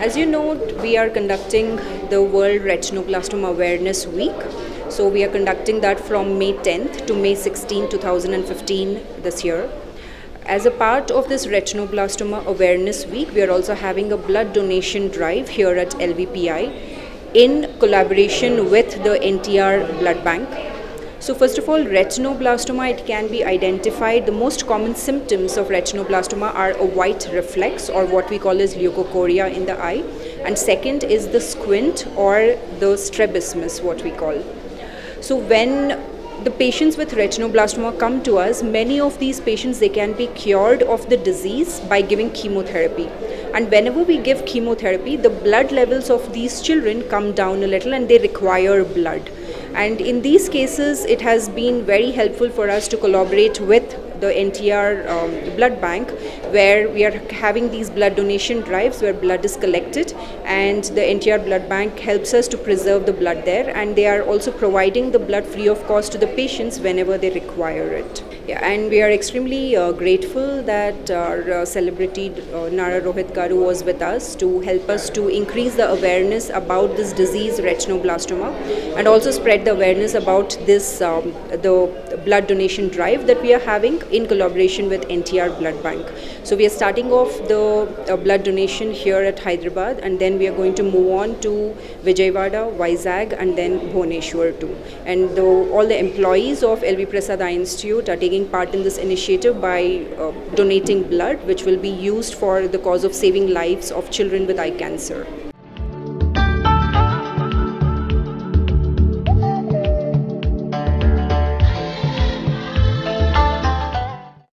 As you know, we are conducting the World Retinoblastoma Awareness Week. So we are conducting that from May 10th to May 16, 2015 this year. As a part of this Retinoblastoma Awareness Week, we are also having a blood donation drive here at LVPI in collaboration with the NTR Blood Bank. So first of all, retinoblastoma, it can be identified. The most common symptoms of retinoblastoma are a white reflex, or what we call as leukocoria in the eye. And second is the squint or the strabismus, what we call. So when the patients with retinoblastoma come to us, many of these patients, they can be cured of the disease by giving chemotherapy. And whenever we give chemotherapy, the blood levels of these children come down a little and they require blood. And in these cases, it has been very helpful for us to collaborate with the NTR Blood Bank, where we are having these blood donation drives where blood is collected, and the NTR Blood Bank helps us to preserve the blood there, and they are also providing the blood free of cost to the patients whenever they require it. Yeah, and we are extremely grateful that our celebrity Nara Rohit Garu was with us to help us to increase the awareness about this disease, retinoblastoma, and also spread the awareness about this the blood donation drive that we are having in collaboration with NTR Blood Bank. So we are starting off the blood donation here at Hyderabad, and then we are going to move on to Vijayawada, Vizag, and then Bhubaneswar too. And all the employees of LV Prasad Eye Institute are taking part in this initiative by donating blood, which will be used for the cause of saving lives of children with eye cancer.